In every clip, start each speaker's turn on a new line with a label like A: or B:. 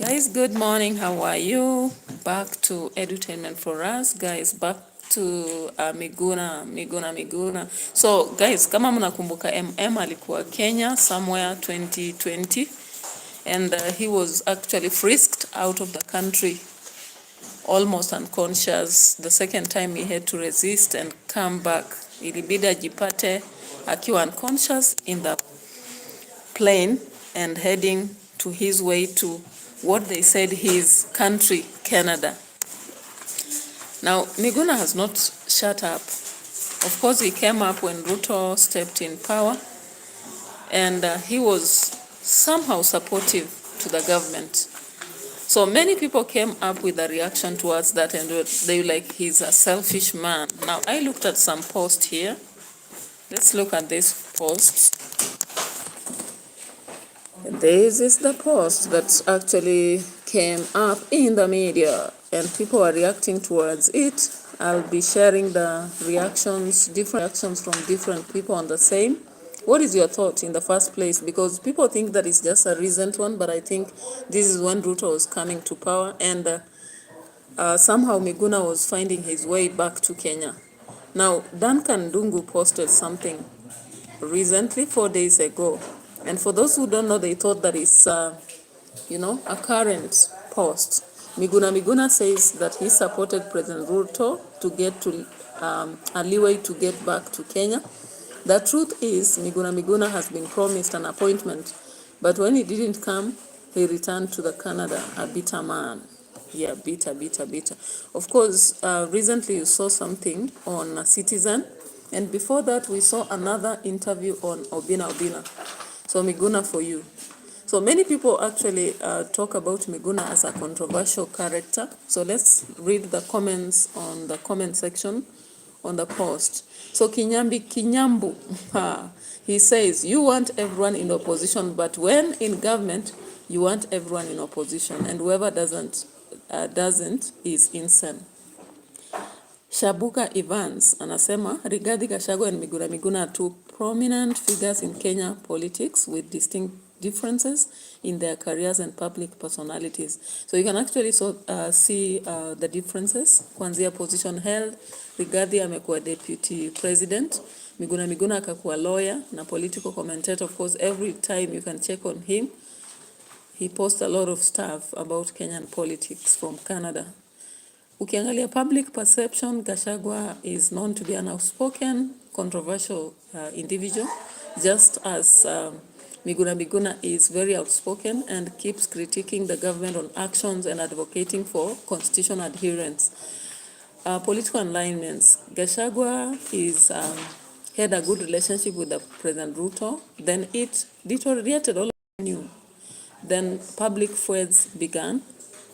A: Guys, good morning. How are you? Back to edutainment for us, guys. Back to Miguna. So guys, kama mnakumbuka alikuwa Kenya somewhere 2020 and he was actually frisked out of the country almost unconscious. The second time he had to resist and come back. Ilibidi ajipate akiwa unconscious in the plane and heading to his way to what they said his country, Canada. Now, Miguna has not shut up. Of course, he came up when Ruto stepped in power, and he was somehow supportive to the government. So many people came up with a reaction towards that, and they were like, he's a selfish man. Now, I looked at some posts here. Let's look at this post. This is the post that actually came up in the media and people are reacting towards it. I'll be sharing the reactions, different reactions from different people on the same. What is your thought in the first place? Because people think that it's just a recent one, but I think this is when Ruto was coming to power and somehow Miguna was finding his way back to Kenya. Now, Duncan Dungu posted something recently, 4 days ago. And for those who don't know, they thought that it's, a current post. Miguna says that he supported President Ruto to get to a leeway to get back to Kenya. The truth is, Miguna has been promised an appointment, but when he didn't come, he returned to the Canada, a bitter man. Yeah, bitter. Of course, recently you saw something on Citizen, and before that we saw another interview on Obina. So Miguna for you. So many people actually talk about Miguna as a controversial character. So let's read the comments on the comment section on the post. So Kinyambu, he says, you want everyone in opposition, but when in government, you want everyone in opposition, and whoever doesn't is insane. Shabuka Evans anasema Rigathi Gachagua and Miguna are two prominent figures in Kenya politics with distinct differences in their careers and public personalities. So you can actually see the differences. Kuanzia position held, Rigathi amekuwa deputy president, Miguna akakuwa lawyer na political commentator. Of course, every time you can check on him, he posts a lot of stuff about Kenyan politics from Canada. Ukiangalia public perception, Gachagua is known to be an outspoken, controversial individual, just as Miguna is very outspoken and keeps critiquing the government on actions and advocating for constitutional adherence. Political alignments. Gachagua had a good relationship with the President Ruto, then it deteriorated all new. Then public feuds began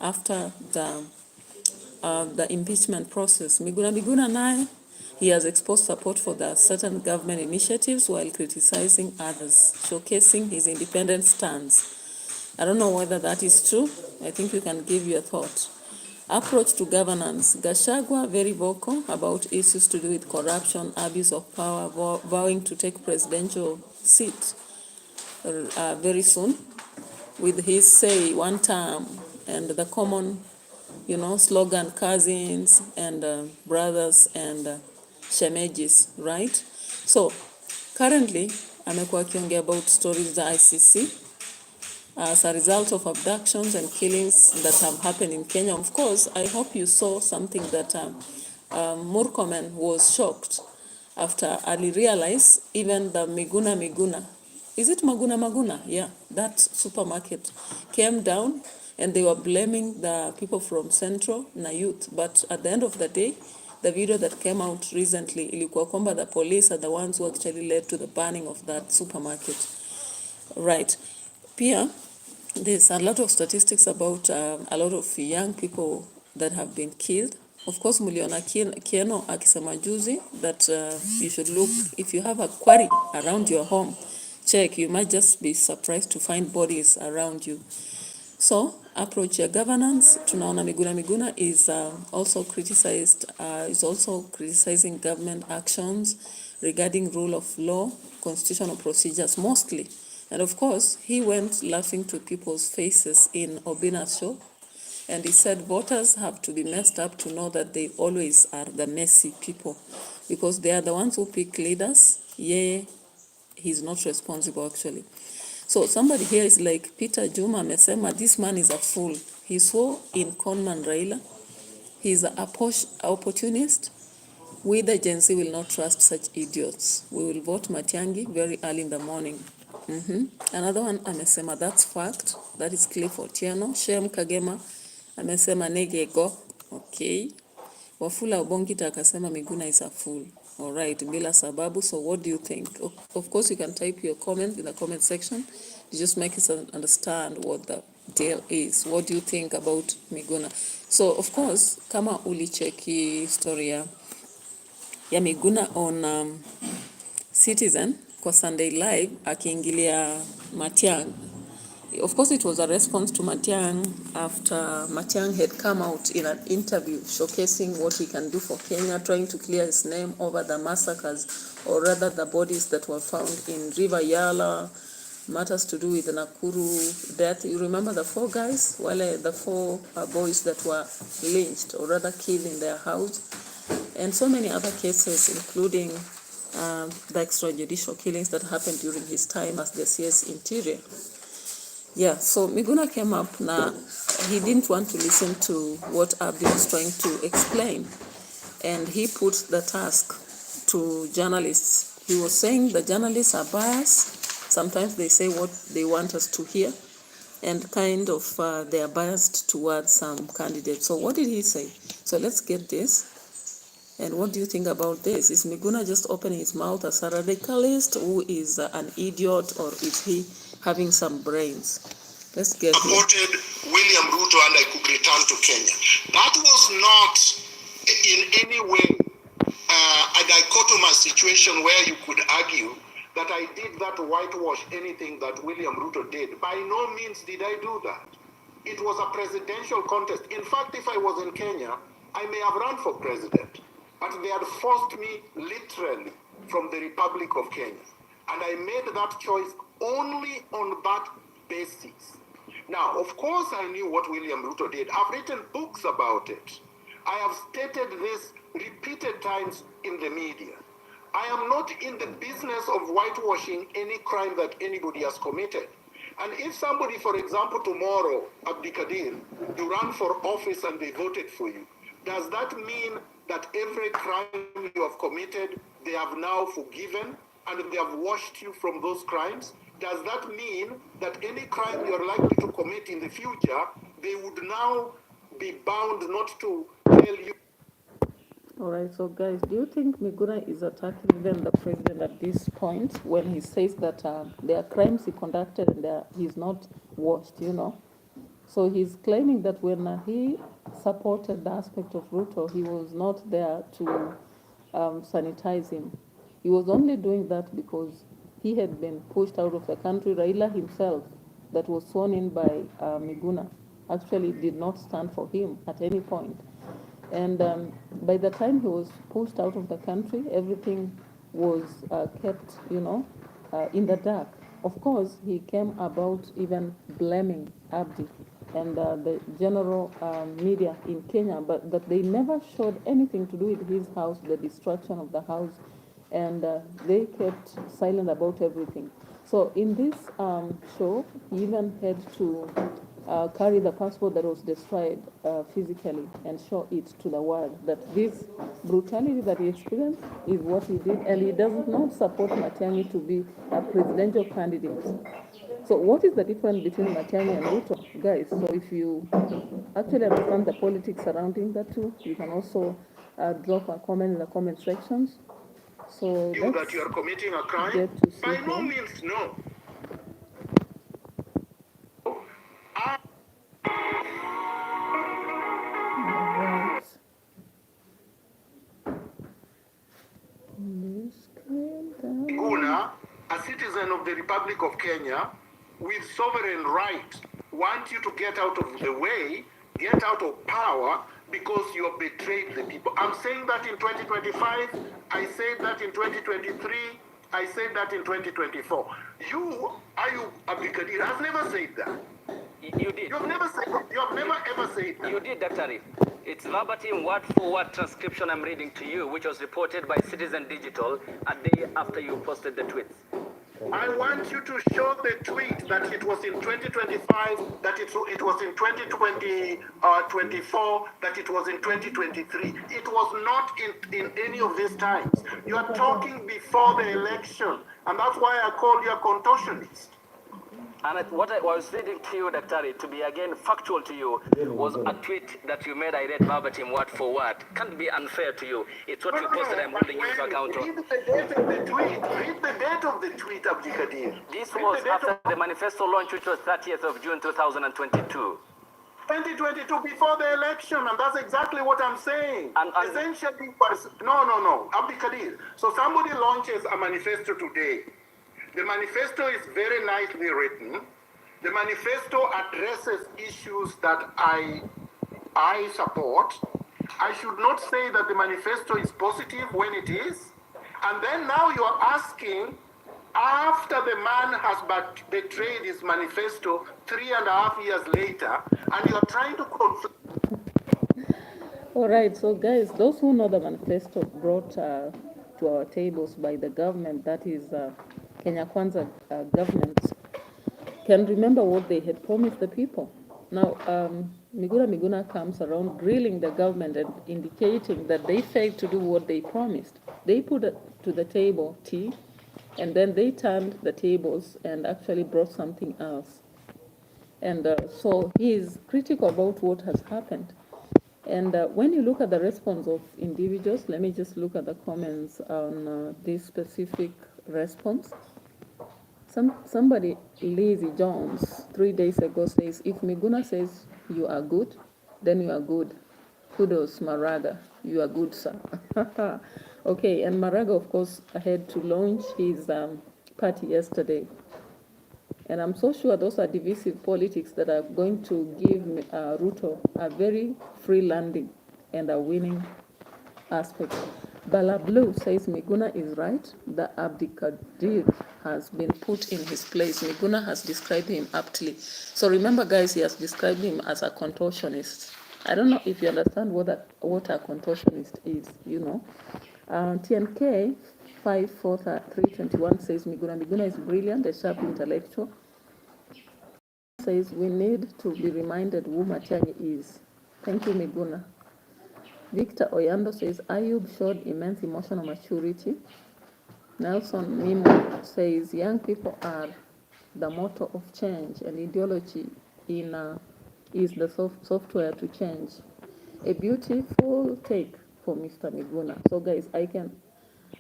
A: after the impeachment process. Miguna naye, he has exposed support for the certain government initiatives while criticizing others, showcasing his independent stance. I don't know whether that is true. I think you can give your thought. Approach to governance. Gachagua very vocal about issues to do with corruption, abuse of power, vowing to take presidential seat very soon, with his say one term and the common slogan cousins and brothers and shemejis, right? So currently amekuwa akiongea about stories the ICC as a result of abductions and killings that have happened in Kenya. Of course, I hope you saw something that Murkomen was shocked after Ali realized even the Miguna. Is it Maguna? Yeah, that supermarket came down and they were blaming the people from Central na youth. But at the end of the day, the video that came out recently, ilikuwa kwamba the police are the ones who actually led to the burning of that supermarket. Right. Pia, there's a lot of statistics about a lot of young people that have been killed. Of course, muliona Kieno akisema juzi that you should look, if you have a quarry around your home, check, you might just be surprised to find bodies around you. So, approach your governance. Tunaona Miguna is also criticizing government actions regarding rule of law, constitutional procedures mostly. And of course, he went laughing to people's faces in Obina's show. And he said voters have to be messed up to know that they always are the messy people, because they are the ones who pick leaders. Yeah, he's not responsible actually. So somebody here is like Peter Juma amesema, this man is a fool. He swore in conman Raila. He's an opportunist. We the Gen Z will not trust such idiots. We will vote Matiangi very early in the morning. Another one amesema, that's fact. That is Cliff Otieno. Shem Kagema amesema negego. Okay. Wafula Obongita akasema Miguna is a fool. All right, bila sababu. So what do you think? Of course, you can type your comment in the comment section. You just make us understand what the deal is. What do you think about Miguna? So of course, kama ulicheki story ya Miguna on Citizen kwa Sunday Live akiingilia Matiang. Of course, it was a response to Matiang after Matiang had come out in an interview showcasing what he can do for Kenya, trying to clear his name over the massacres, or rather the bodies that were found in River Yala, matters to do with the Nakuru death. You remember the 4 guys? Well, the 4 boys that were lynched, or rather killed in their house, and so many other cases, including the extrajudicial killings that happened during his time as the CS Interior. Yeah, so Miguna came up now. He didn't want to listen to what Abdi was trying to explain, and he put the task to journalists. He was saying the journalists are biased. Sometimes they say what they want us to hear, and kind of they are biased towards some candidates. So what did he say? So let's get this. And what do you think about this? Is Miguna just opening his mouth as a radicalist who is an idiot, or is he having some brains? Let's get
B: supported William Ruto and I could return to Kenya. That was not in any way a dichotomous situation where you could argue that I did that to whitewash anything that William Ruto did. By no means did I do that. It was a presidential contest. In fact, if I was in Kenya, I may have run for president. But they had forced me literally from the Republic of Kenya. And I made that choice only on that basis. Now, of course, I knew what William Ruto did. I've written books about it. I have stated this repeated times in the media. I am not in the business of whitewashing any crime that anybody has committed. And if somebody, for example, tomorrow, Abdikadir, you run for office and they voted for you, does that mean that every crime you have committed, they have now forgiven and they have washed you from those crimes? Does that mean that any crime you're likely to commit in the future, they would now be bound not to tell you?
A: All right, so guys, do you think Miguna is attacking even the president at this point when he says that there are crimes he conducted and he's not washed, you know? So he's claiming that when he supported the aspect of Ruto, he was not there to sanitize him. He was only doing that because he had been pushed out of the country. Raila himself, that was sworn in by Miguna, actually did not stand for him at any point. And by the time he was pushed out of the country, everything was kept, you know, in the dark. Of course, he came about even blaming Abdi and the general media in Kenya, but that they never showed anything to do with his house, the destruction of the house, and they kept silent about everything. So in this show, he even had to carry the passport that was destroyed physically and show it to the world that this brutality that he experienced is what he did, and he does not support Matiang'i to be a presidential candidate. So what is the difference between Matiang'i and Ruto, guys? So if you actually understand the politics surrounding that too, you can also drop a comment in the comment sections. So
B: you that you are committing a crime? By no means, no. MIGUNA, a citizen of the Republic of Kenya, with sovereign right, want you to get out of the way, get out of power, because you have betrayed the people. I'm saying that in 2025, I said that in 2023, I said that in 2024. You, Ayub Abdikadir, have never said that.
C: You did.
B: You have never said. You have never ever said that.
C: You did, Dr. Arif. It's verbatim, word for word transcription I'm reading to you, which was reported by Citizen Digital a day after you posted the tweets.
B: I want you to show the tweet that it was in 2025, that it was in 2024, that it was in 2023. It was not in any of these times. You are talking before the election, and that's why I call you a contortionist.
C: And what I was reading to you, Dr. Arif, to be again factual to you, was a tweet that you made. I read verbatim, word for word. Can't be unfair to you. It's what you posted. I'm holding you to account.
B: Read the date of the tweet. Read the date of the tweet, Abdikadir.
C: This was after the manifesto launch, which was 30th of June 2022.
B: 2022, before the election, and that's exactly what I'm saying.
C: And
B: essentially, no, Abdikadir. So somebody launches a manifesto today. The manifesto is very nicely written. The manifesto addresses issues that I support. I should not say that the manifesto is positive when it is. And then now you are asking, after the man has betrayed his manifesto 3.5 years later, and you are trying to conflict.
A: All right, so guys, those who know the manifesto brought to our tables by the government, that is Kenya Kwanza government, can remember what they had promised the people. Now, MIGUNA comes around grilling the government and indicating that they failed to do what they promised. They put to the table tea, and then they turned the tables and actually brought something else. And so he is critical about what has happened. And when you look at the response of individuals, let me just look at the comments on this specific response. Somebody, Lizzie Jones, 3 days ago says, if MIGUNA says you are good, then you are good. Kudos, Maraga, you are good, sir. Okay, and Maraga, of course, had to launch his party yesterday. And I'm so sure those are divisive politics that are going to give Ruto a very free landing and a winning aspect. Bala Blue says MIGUNA is right. The Abdikadir has been put in his place. MIGUNA has described him aptly. So remember, guys, he has described him as a contortionist. I don't know if you understand what a contortionist is, you know. TNK 54321 says MIGUNA is brilliant, a sharp intellectual. Says we need to be reminded who Matiang'i is. Thank you, MIGUNA. Victor Oyando says Ayub showed immense emotional maturity. Nelson Mimo says young people are the motor of change, and ideology is the software to change. A beautiful take for Mr. MIGUNA. So guys, I can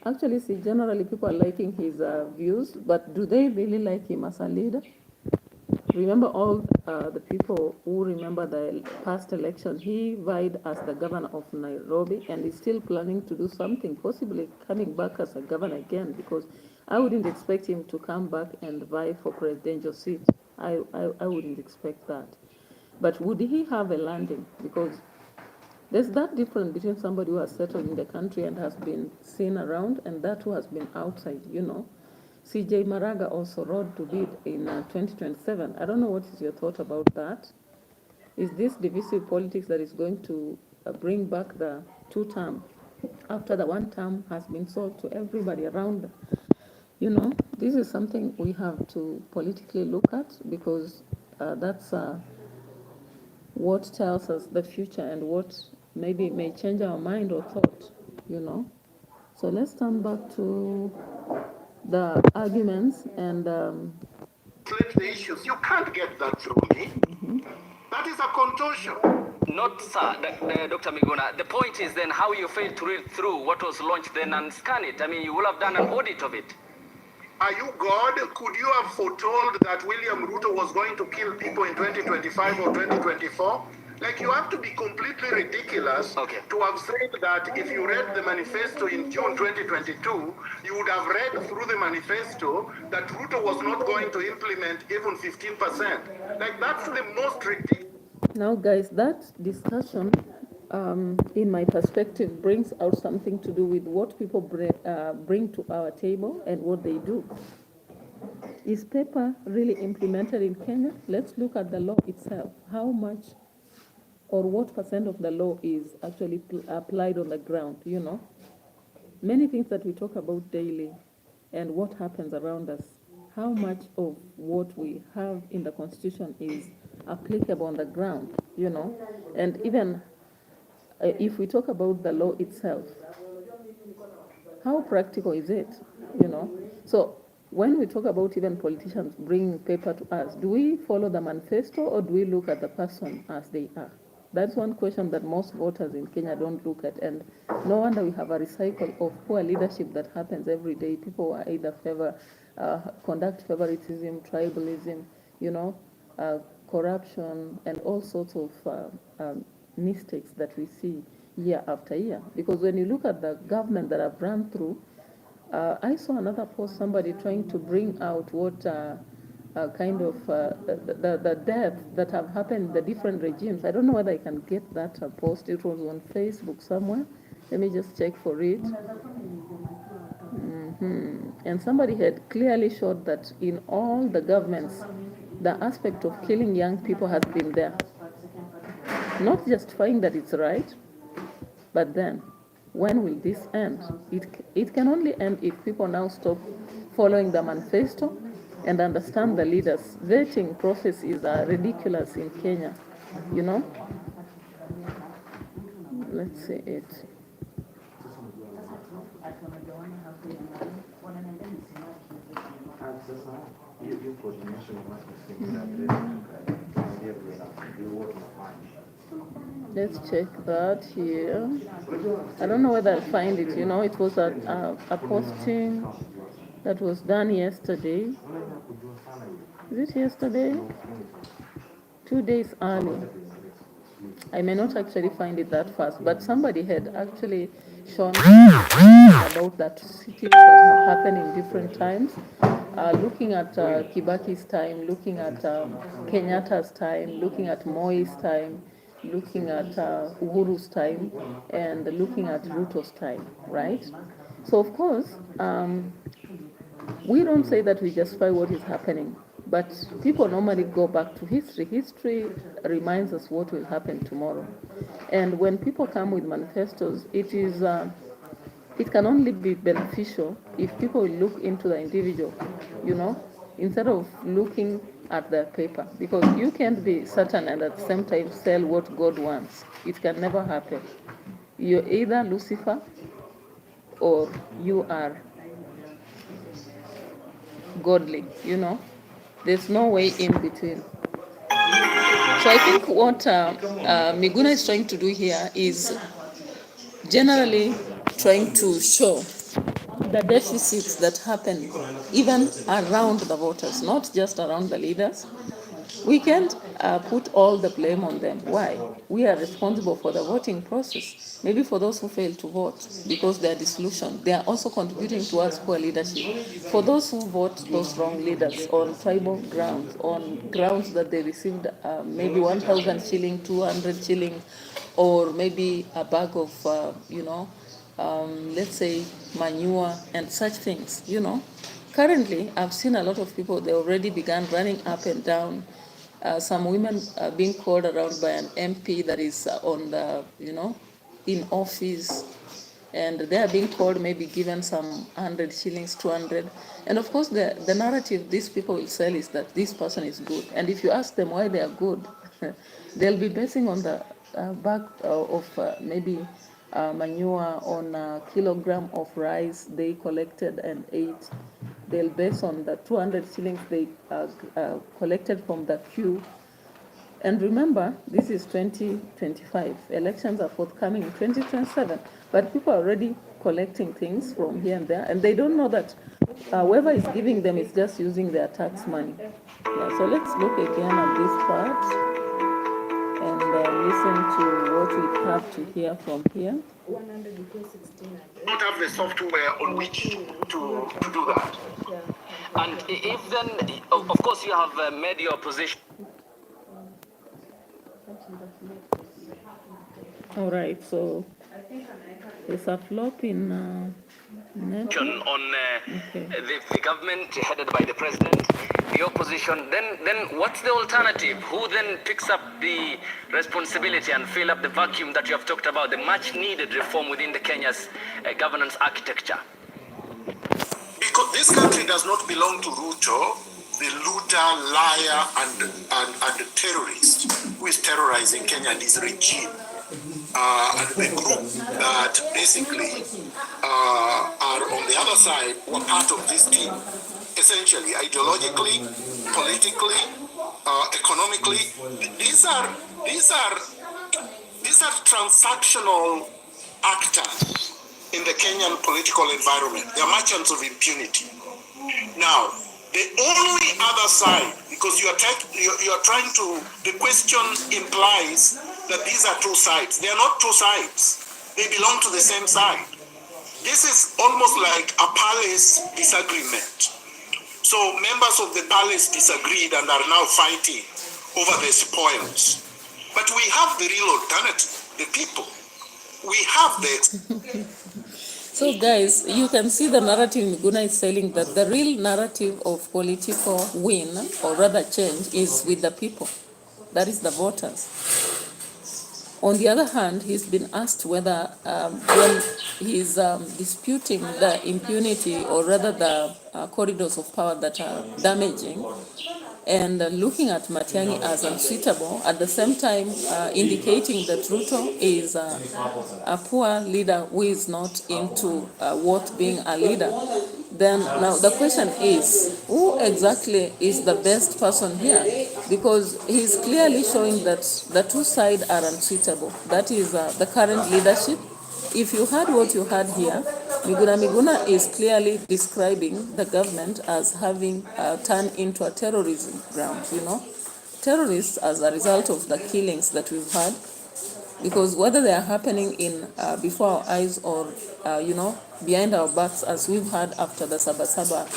A: actually see generally people are liking his views, but do they really like him as a leader? Remember all the people who remember the past election, he vied as the governor of Nairobi and is still planning to do something, possibly coming back as a governor again, because I wouldn't expect him to come back and vie for presidential seat. I wouldn't expect that. But would he have a landing? Because there's that difference between somebody who has settled in the country and has been seen around and that who has been outside, you know. CJ Maraga also wrote to bid in 2027. I don't know what is your thought about that. Is this divisive politics that is going to bring back the two-term after the one term has been sold to everybody around? You know, this is something we have to politically look at, because that's what tells us the future and what maybe may change our mind or thought, you know. So let's turn back to the arguments and
B: the issues. You can't get that through me. That is a contortion.
C: Not, sir, Dr. MIGUNA. The point is then how you failed to read through what was launched then and scan it. I mean, you will have done an audit of it.
B: Are you God? Could you have foretold that William Ruto was going to kill people in 2025 or 2024? Like, you have to be completely ridiculous to have said that if you read the manifesto in June 2022, you would have read through the manifesto that Ruto was not going to implement even 15%. Like, that's the most ridiculous.
A: Now, guys, that discussion in my perspective, brings out something to do with what people bring to our table and what they do. Is paper really implemented in Kenya? Let's look at the law itself. How much or what percent of the law is actually applied on the ground, you know? Many things that we talk about daily and what happens around us, how much of what we have in the Constitution is applicable on the ground, you know? And even if we talk about the law itself, how practical is it, you know? So when we talk about even politicians bringing paper to us, do we follow the manifesto or do we look at the person as they are? That's one question that most voters in Kenya don't look at, and no wonder we have a recycle of poor leadership that happens every day. People are either conduct favoritism, tribalism, you know, corruption, and all sorts of mistakes that we see year after year. Because when you look at the government that I've run through, I saw another post, somebody trying to bring out what kind of the deaths that have happened in the different regimes. I don't know whether I can get that post. It was on Facebook somewhere. Let me just check for it. And somebody had clearly showed that in all the governments, the aspect of killing young people has been there. Not justifying that it's right, but then, when will this end? It can only end if people now stop following the manifesto and understand the leaders. Vetting processes are ridiculous in Kenya, you know? Let's see it. Let's check that here. I don't know whether I'll find it, you know, it was a posting that was done yesterday. Is it yesterday? 2 days early. I may not actually find it that fast, but somebody had actually shown about that cities that have happened in different times. Looking at Kibaki's time, looking at Kenyatta's time, looking at Moi's time, looking at Uhuru's time, and looking at Ruto's time, right? So of course, we don't say that we justify what is happening, but people normally go back to history. History reminds us what will happen tomorrow. And when people come with manifestos, it can only be beneficial if people look into the individual, you know, instead of looking at the paper. Because you can't be certain and at the same time sell what God wants. It can never happen. You're either Lucifer or you are godly, you know. There's no way in between. So I think what Miguna is trying to do here is generally trying to show the deficits that happen even around the voters, not just around the leaders. We can't put all the blame on them. Why? We are responsible for the voting process. Maybe for those who fail to vote because they are disillusioned, they are also contributing towards poor leadership. For those who vote those wrong leaders on tribal grounds, on grounds that they received maybe 1,000 shilling, 200 shilling, or maybe a bag of, let's say manure and such things, you know. Currently, I've seen a lot of people, they already began running up and down. Some women are being called around by an MP that is on the, in office, and they are being called, maybe given some 100 shillings, 200. And of course, the narrative these people will sell is that this person is good. And if you ask them why they are good, they'll be basing on the bag of maybe manure, on a kilogram of rice they collected and ate. They'll base on the 200 shillings they collected from the queue. And remember, this is 2025. Elections are forthcoming in 2027. But people are already collecting things from here and there, and they don't know that whoever is giving them is just using their tax money. Yeah, so let's look again at this part and listen to what we have to hear from here.
B: Don't have the software on which to do that.
C: And if then, of course, you have made your position.
A: All right, so there's a flop in network.
C: On
A: Okay.
C: the government headed by the president, the opposition, then what's the alternative? Who then picks up the responsibility and fill up the vacuum that you have talked about, the much needed reform within the Kenya's governance architecture?
B: Because this country does not belong to Ruto, the looter, liar, and the terrorist who is terrorizing Kenya and his regime. And the group that basically are on the other side were part of this team, essentially, ideologically, politically, economically. These are transactional actors in the Kenyan political environment. They are merchants of impunity. Now, the only other side, because you are trying to, the question implies that these are two sides. They are not two sides. They belong to the same side. This is almost like a palace disagreement. So members of the palace disagreed and are now fighting over the spoils. But we have the real alternative, the people. We have the...
A: So guys, you can see the narrative Miguna is telling that the real narrative of political win, or rather change, is with the people. That is the voters. On the other hand, he's been asked whether when he's disputing the impunity, or rather the corridors of power that are damaging, and looking at Matiang'i as unsuitable, at the same time indicating that Ruto is a poor leader who is not into what being a leader. Then now the question is, who exactly is the best person here? Because he's clearly showing that the two sides are unsuitable. That is the current leadership. If you heard what you heard here, Miguna is clearly describing the government as having turned into a terrorism ground, terrorists as a result of the killings that we've had. Because whether they are happening in before our eyes or, behind our backs, as we've had after the Sabasaba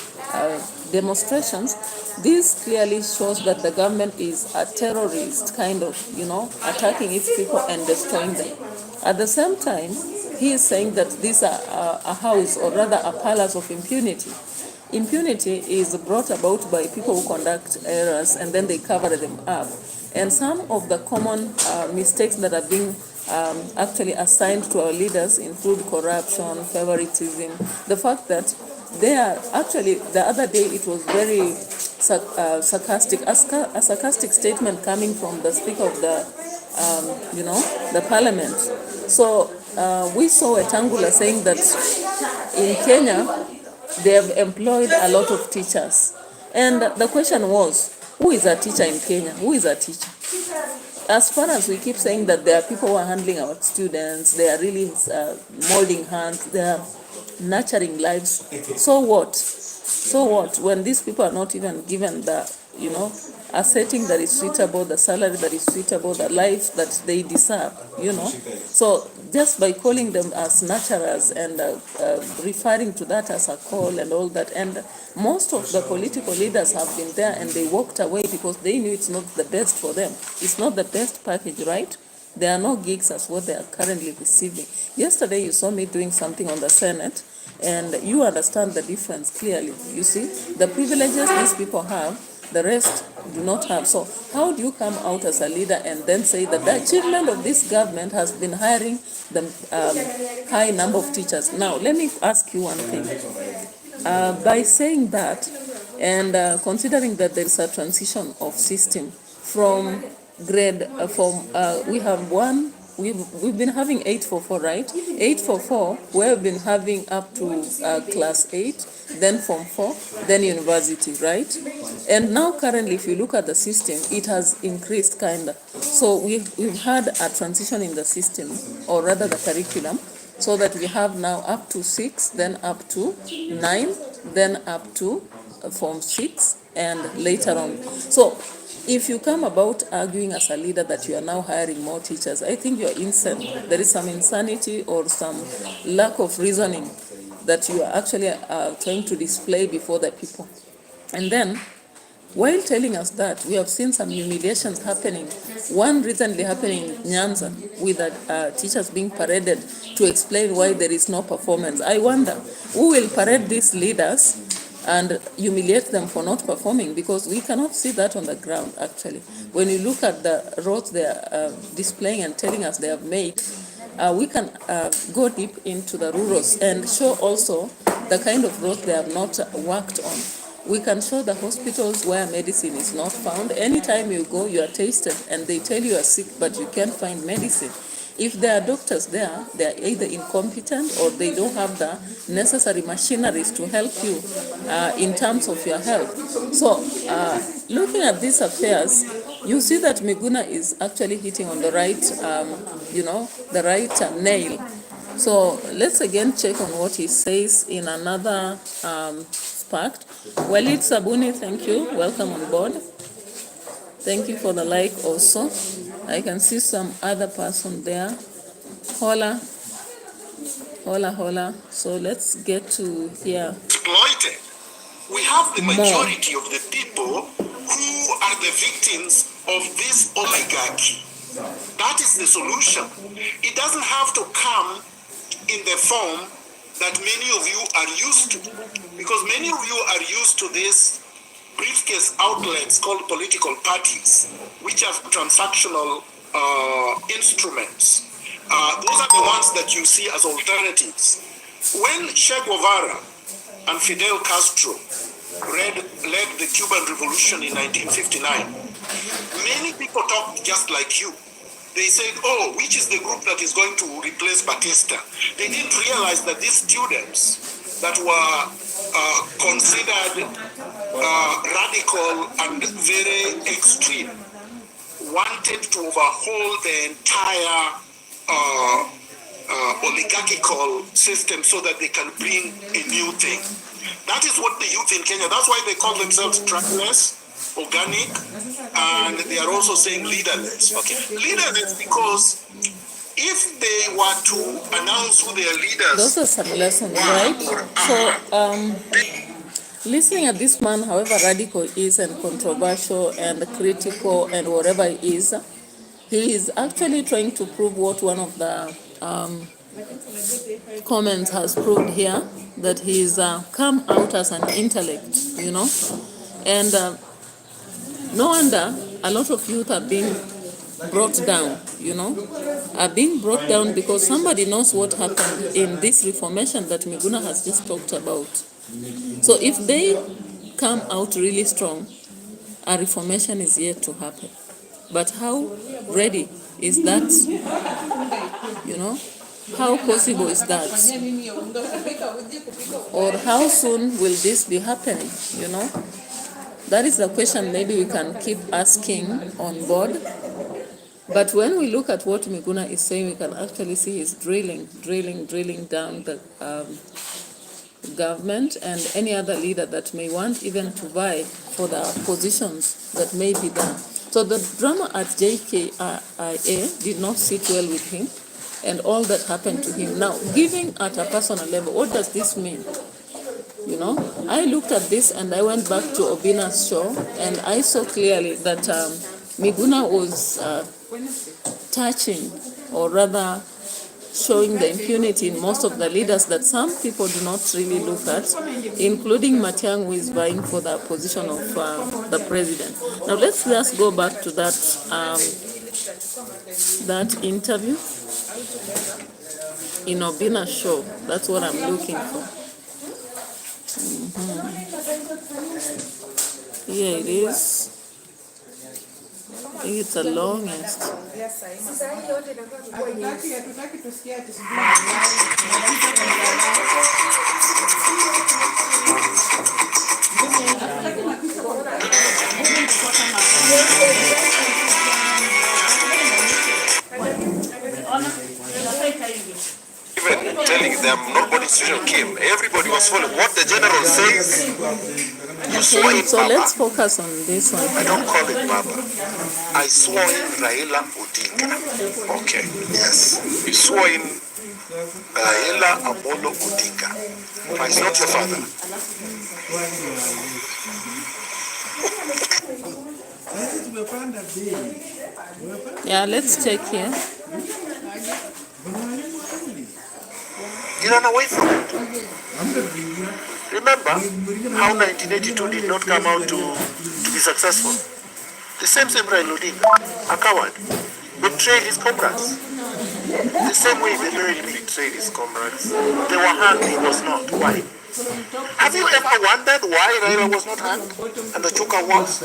A: demonstrations, this clearly shows that the government is a terrorist kind of, attacking its people and destroying them. At the same time, he is saying that these are a house, or rather a palace of impunity. Impunity is brought about by people who conduct errors and then they cover them up. And some of the common mistakes that are being actually assigned to our leaders include corruption, favoritism, the fact that they are actually, the other day it was very sarcastic, a sarcastic statement coming from the Speaker of the Parliament. So we saw Wetangula saying that in Kenya, they have employed a lot of teachers. And the question was, who is a teacher in Kenya? Who is a teacher? As far as we keep saying that there are people who are handling our students, they are really molding hands, they are nurturing lives. So what? So what? When these people are not even given the, a setting that is suitable, the salary that is suitable, the life that they deserve, So just by calling them as nurturers and referring to that as a call and all that, and most of the political leaders have been there and they walked away because they knew it's not the best for them. It's not the best package, right? There are no gigs as what they are currently receiving. Yesterday you saw me doing something on the Senate, and you understand the difference clearly. You see, the privileges these people have, the rest do not have. So how do you come out as a leader and then say that the achievement of this government has been hiring the high number of teachers? Now, let me ask you one thing. By saying that, and considering that there is a transition of system from grade, we have one, we've been having 844, right? 844, we've been having up to class 8, then Form 4, then university, right? And now currently, if you look at the system, it has increased kind of. So we've had a transition in the system, or rather the curriculum, so that we have now up to 6, then up to 9, then up to Form 6, and later on. So if you come about arguing as a leader that you are now hiring more teachers, I think you're insane. There is some insanity or some lack of reasoning that you are actually trying to display before the people. And then while telling us that, we have seen some humiliations happening. One recently happening in Nyanza with teachers being paraded to explain why there is no performance. I wonder who will parade these leaders and humiliate them for not performing, because we cannot see that on the ground actually. When you look at the roads they are displaying and telling us they have made, we can go deep into the rurals and show also the kind of roads they have not worked on. We can show the hospitals where medicine is not found. Anytime you go, you are tested and they tell you are sick, but you can't find medicine. If there are doctors there, they are either incompetent or they don't have the necessary machineries to help you in terms of your health. So looking at these affairs, you see that Miguna is actually hitting on the right, the right nail. So let's again check on what he says in another fact. Walid Sabuni, thank you. Welcome on board. Thank you for the like also. I can see some other person there. Hola. So let's get to here.
B: Exploited. We have the majority of the people who are the victims of this oligarchy. That is the solution. It doesn't have to come in the form that many of you are used to, because many of you are used to this briefcase outlets called political parties, which are transactional instruments. Those are the ones that you see as alternatives. When Che Guevara and Fidel Castro led the Cuban Revolution in 1959, many people talked just like you. They said, oh, which is the group that is going to replace Batista? They didn't realize that these students that were considered radical and very extreme wanted to overhaul the entire oligarchical system so that they can bring a new thing. That is what the youth in Kenya, that's why they call themselves trackless, organic, and they are also saying leaderless. Okay, leaderless because if they were to announce who their leaders,
A: those are some lessons, right? So listening at this man, however radical he is and controversial and critical and whatever he is actually trying to prove what one of the comments has proved here, that he's come out as an intellect, and no wonder a lot of youth are being brought down, are being brought down because somebody knows what happened in this reformation that Miguna has just talked about. So if they come out really strong, a reformation is yet to happen. But how ready is that? How possible is that? Or how soon will this be happening? That is the question maybe we can keep asking on board. But when we look at what Miguna is saying, we can actually see he's drilling down the government and any other leader that may want even to vie for the positions that may be there. So the drama at JKIA did not sit well with him and all that happened to him. Now, giving at a personal level, what does this mean? I looked at this and I went back to Obina's show and I saw clearly that Miguna was touching, or rather showing the impunity in most of the leaders that some people do not really look at, including Matiang'i, who is vying for the position of the president. Now let's just go back to that interview in Obina's show. That's what I'm looking for. Here it is. I think it's the longest.
B: Even telling them nobody's decision came. Everybody was following what the general says.
A: Okay, so let's focus on this one.
B: I don't call it Baba. I swore in Raila Odinga. Okay, yes. You swore in Raila Amolo Odinga. But it's not your father.
A: Yeah, let's check here.
B: You run away from it. Remember how 1982 did not come out to be successful? The same Raila Odinga, a coward, betrayed his comrades. The same way they betrayed his comrades. They were hanged, he was not. Why? Have you ever wondered why Raila was not hanged and Ochuka was?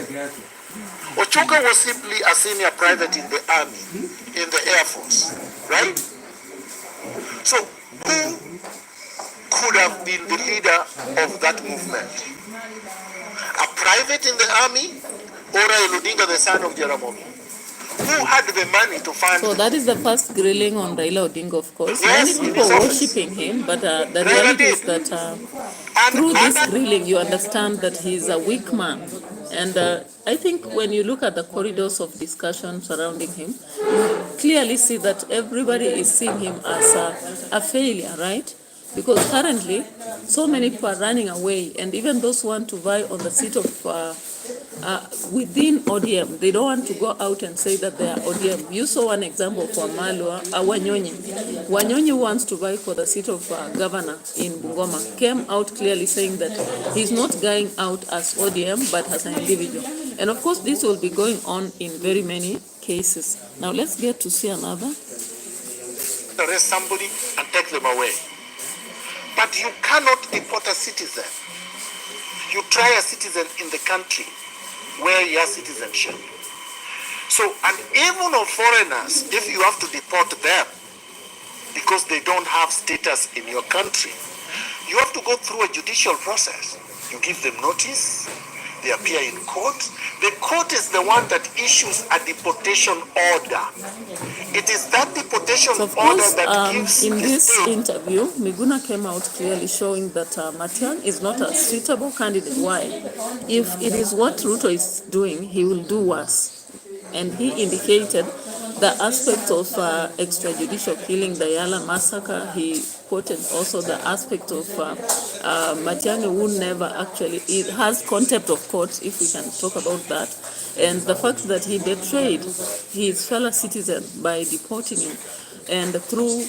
B: Ochuka was simply a senior private in the army, in the Air Force, right? So who could have been the leader of that movement? A private in the army or Raila Odinga, the son of Jaramogi? Who had the money to fund?
A: So that is the first grilling on Raila Odinga, of course.
B: Yes,
A: many people worshipping him, but the reality is that through this grilling, you understand that he's a weak man. And I think when you look at the corridors of discussion surrounding him, you clearly see that everybody is seeing him as a failure, right? Because currently, so many people are running away, and even those who want to vie on the seat of within ODM, they don't want to go out and say that they are ODM. You saw one example for Malwa, Wanyonyi. Wanyonyi wants to vie for the seat of governor in Bungoma, came out clearly saying that he's not going out as ODM, but as an individual. And of course, this will be going on in very many cases. Now let's get to see another.
B: Arrest somebody and take them away. But you cannot deport a citizen. You try a citizen in the country where he has citizenship. So, and even of foreigners, if you have to deport them because they don't have status in your country, you have to go through a judicial process. You give them notice, they appear in court. The court is the one that issues a deportation order. It is that deportation
A: So of
B: order
A: course,
B: that gives
A: in
B: the
A: this
B: state.
A: interview, Miguna came out clearly showing that Matiang is not a suitable candidate. Why? If it is what Ruto is doing, he will do worse. And he indicated the aspect of extrajudicial killing, the Yala massacre. He quoted also the aspect of Matiang who never actually, it has contempt of court, if we can talk about that. And the fact that he betrayed his fellow citizen by deporting him and through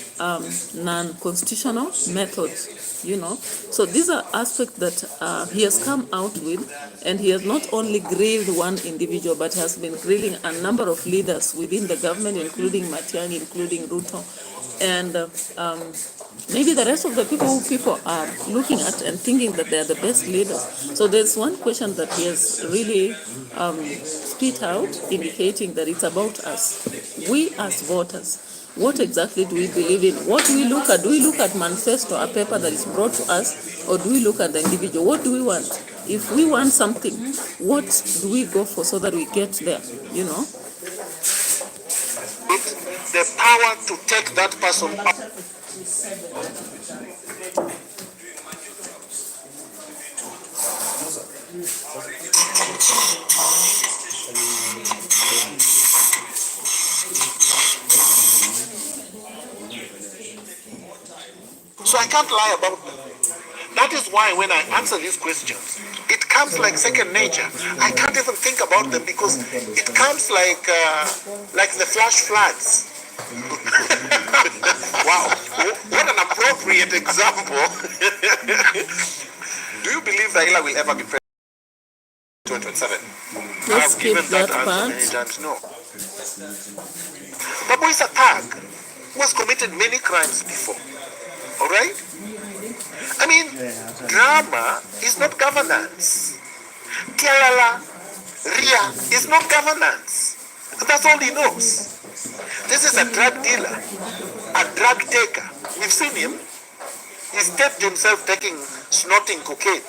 A: non-constitutional methods, you know. So these are aspects that he has come out with, and he has not only grilled one individual, but has been grilling a number of leaders within the government, including Matiang, including Ruto, and maybe the rest of the people who people are looking at and thinking that they are the best leaders. So there's one question that he has really spit out, indicating that it's about us. We as voters, what exactly do we believe in? What do we look at? Do we look at manifesto, a paper that is brought to us, or do we look at the individual? What do we want? If we want something, what do we go for so that we get there, you know?
B: The power to take that person out. So I can't lie about that. That is why when I answer these questions, it comes like second nature. I can't even think about them because it comes like the flash floods. Wow, what an appropriate example. Do you believe Raila will ever be president in 2027?
A: Let's
B: I've given that answer
A: part.
B: many times, no. Babu is a thug who has committed many crimes before. All right? I mean, drama is not governance. Tialala, Ria is not governance. That's all he knows. This is a drug dealer, a drug taker. We've seen him. He's taped himself snorting cocaine.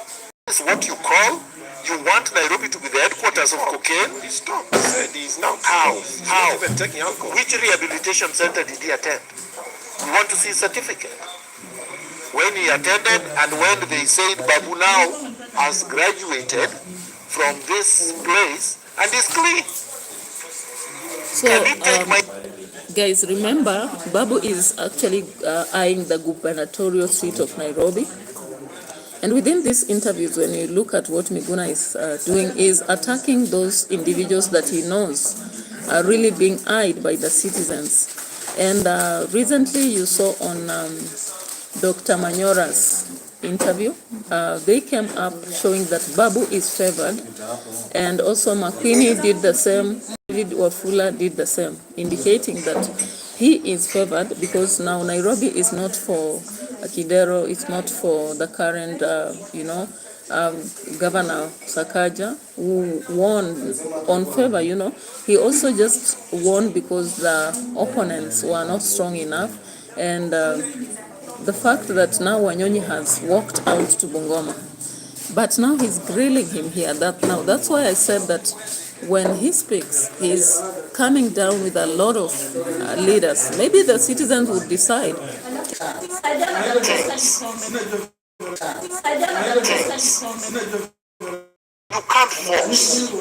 B: This is what you call, you want Nairobi to be the headquarters of cocaine? He stopped. He said he's not. How? Not even taking alcohol. Which rehabilitation center did he attend? We want to see his certificate. When he attended and when they said Babu now has graduated from this place and is clean.
A: So, guys, remember, Babu is actually eyeing the gubernatorial seat of Nairobi. And within these interviews, when you look at what Miguna is doing, is attacking those individuals that he knows are really being eyed by the citizens. And recently you saw on Dr. Manyora's interview, they came up showing that Babu is favored, and also Makwini did the same, David Wafula did the same, indicating that he is favored because now Nairobi is not for Kidero, it's not for the current, Governor Sakaja, who won on favor, He also just won because the opponents were not strong enough, and the fact that now Wanyonyi has walked out to Bungoma, but now he's grilling him here. That's why I said that when he speaks, he's coming down with a lot of leaders. Maybe the citizens would decide.
B: You can't force.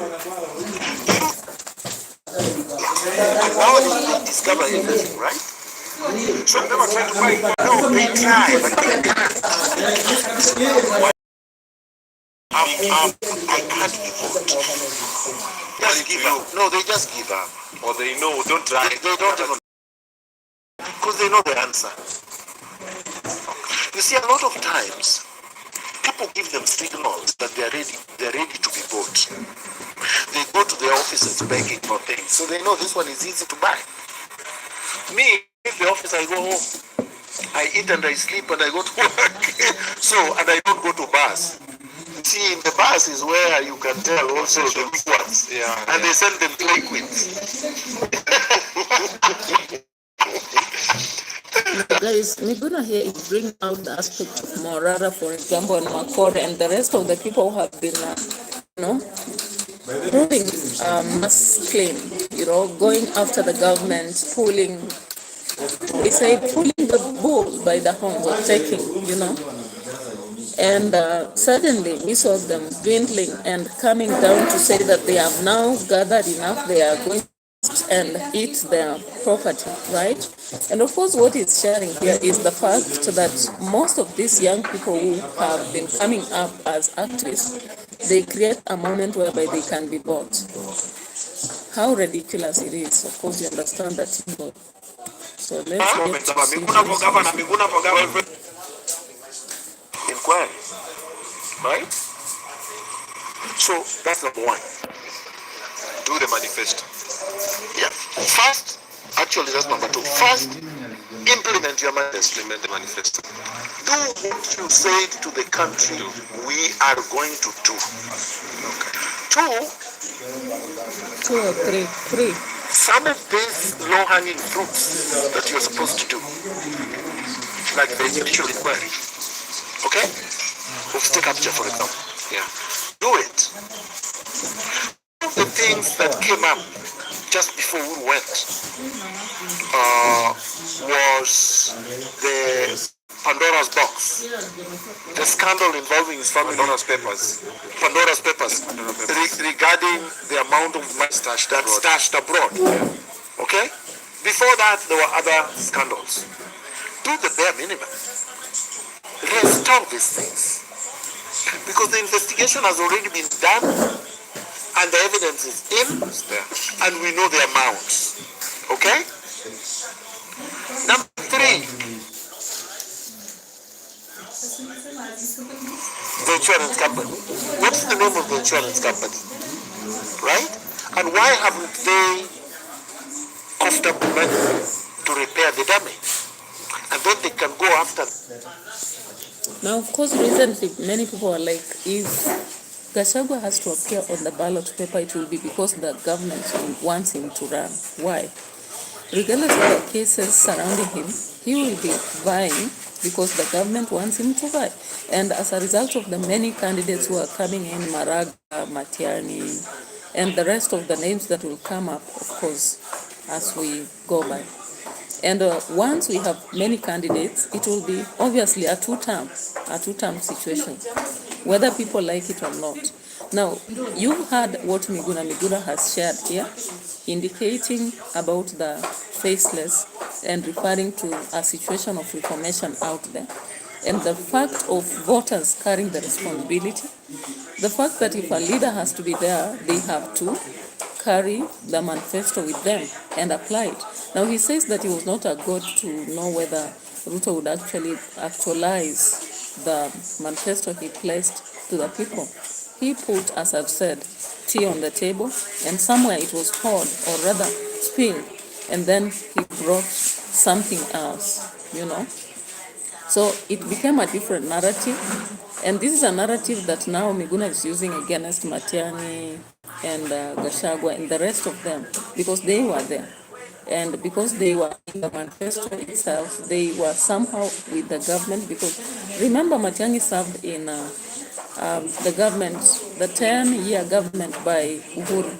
B: Now they discover everything, right? So they were trying to find. No, they try, but they can't. I can't be vote. Just give up. No, they just give up. Or they know, don't try. They don't even. Because they know the answer. You see, a lot of times, people give them signals that they're ready to be bought. They go to their offices begging for things, so they know this one is easy to buy. Me, in the office, I go home. I eat and I sleep and I go to work. And I don't go to bars. See, in the bars is where you can tell also the big ones. Yeah, and they send them play queens.
A: Guys, Miguna here is bringing out the aspect of Morara, for example, and Makore, and the rest of the people who have been, proving mass claim, going after the government, pulling the bull by the horns or taking, And suddenly we saw them dwindling and coming down to say that they have now gathered enough, they are going and eat their property, right? And of course what he's sharing here is the fact that most of these young people who have been coming up as activists, they create a moment whereby they can be bought. How ridiculous it is. Of course you understand that. So let's get to see
B: inquiry, right? So that's number one. Do the manifesto. Yeah. First, actually that's number two. First, implement your manifesto. Implement the manifesto. Do what you said to the country we are going to do. Okay.
A: Two or three.
B: Some of these low-hanging fruits that you're supposed to do, like the judicial inquiry. Okay? Of state capture, for example. Yeah. Do it. One of the things that came up just before we went was the Pandora's box. The scandal involving his family. Pandora's papers. Regarding the amount of money stashed abroad. Okay? Before that, there were other scandals. Do the bare minimum. Restore these things. Because the investigation has already been done and the evidence is in and we know the amounts. Okay? Number three, the insurance company. What's the name of the insurance company? Right? And why haven't they coughed up money to repair the damage? And then they can go after.
A: Now, of course, recently, many people are like, if Gachagua has to appear on the ballot paper, it will be because the government wants him to run. Why? Regardless of the cases surrounding him, he will be vying because the government wants him to vie. And as a result of the many candidates who are coming in, Maraga, Matiani, and the rest of the names that will come up, of course, as we go by. And once we have many candidates, it will be obviously a two-term situation, whether people like it or not. Now, you heard what Miguna has shared here, indicating about the faceless and referring to a situation of reformation out there. and the fact of voters carrying the responsibility, the fact that if a leader has to be there, they have to carry the manifesto with them and apply it. Now he says that he was not a god to know whether Ruto would actually actualize the manifesto he placed to the people. He put, as I've said, tea on the table, and somewhere it was poured, or rather spilled, and then he brought something else, you know. So it became a different narrative, and this is a narrative that now Miguna is using against Matiang'i and Gachagua and the rest of them, because they were there. And because they were in the manifesto itself, they were somehow with the government, because remember Matiang'i served in the government, the 10-year government by Uhuru.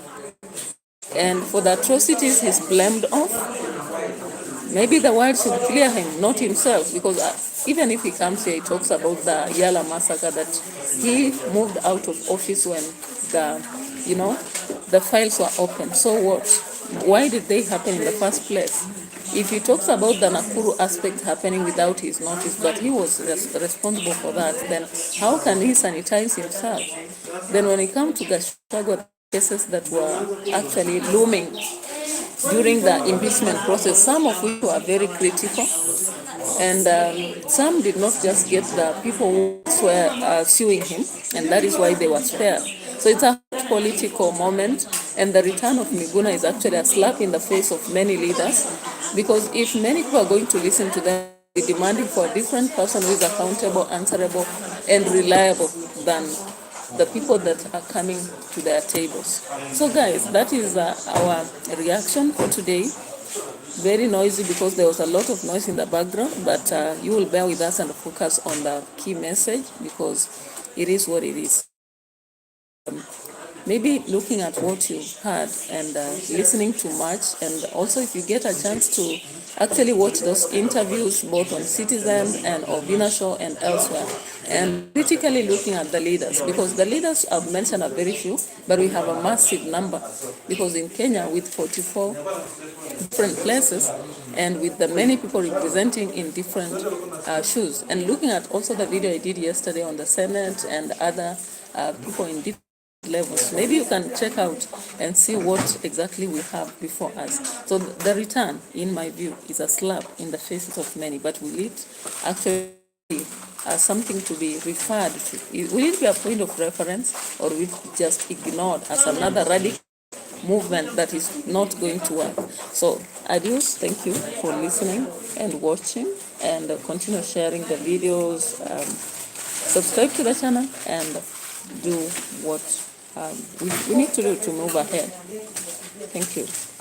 A: And for the atrocities he's blamed off, maybe the world should clear him, not himself, because even if he comes here, he talks about the Yala massacre, that he moved out of office when the files were open. So what? Why did they happen in the first place? If he talks about the Nakuru aspect happening without his notice, but he was responsible for that, then how can he sanitize himself? Then when it comes to Gachagua cases that were actually looming during the impeachment process, some of which were very critical, and some did not just get the people who were suing him, and that is why they were spared. So it's a political moment, and the return of Miguna is actually a slap in the face of many leaders, because if many people are going to listen to them, they're demanding for a different person who is accountable, answerable, and reliable than the people that are coming to their tables. So guys, that is our reaction for today. Very noisy because there was a lot of noise in the background, but you will bear with us and focus on the key message, because it is what it is. Maybe looking at what you've heard and listening too much, and also if you get a chance to actually watch those interviews both on Citizen and Obina Show and elsewhere, and critically looking at the leaders, because the leaders I've mentioned are very few, but we have a massive number, because in Kenya with 44 different places and with the many people representing in different shoes, and looking at also the video I did yesterday on the Senate and other people in different levels, maybe you can check out and see what exactly we have before us. So the return, in my view, is a slap in the faces of many, but will it actually something to be referred to? Will it be a point of reference, or will it be just ignored as another radical movement that is not going to work? So adios, thank you for listening and watching, and continue sharing the videos, subscribe to the channel, and do what we need to do to move ahead. Thank you.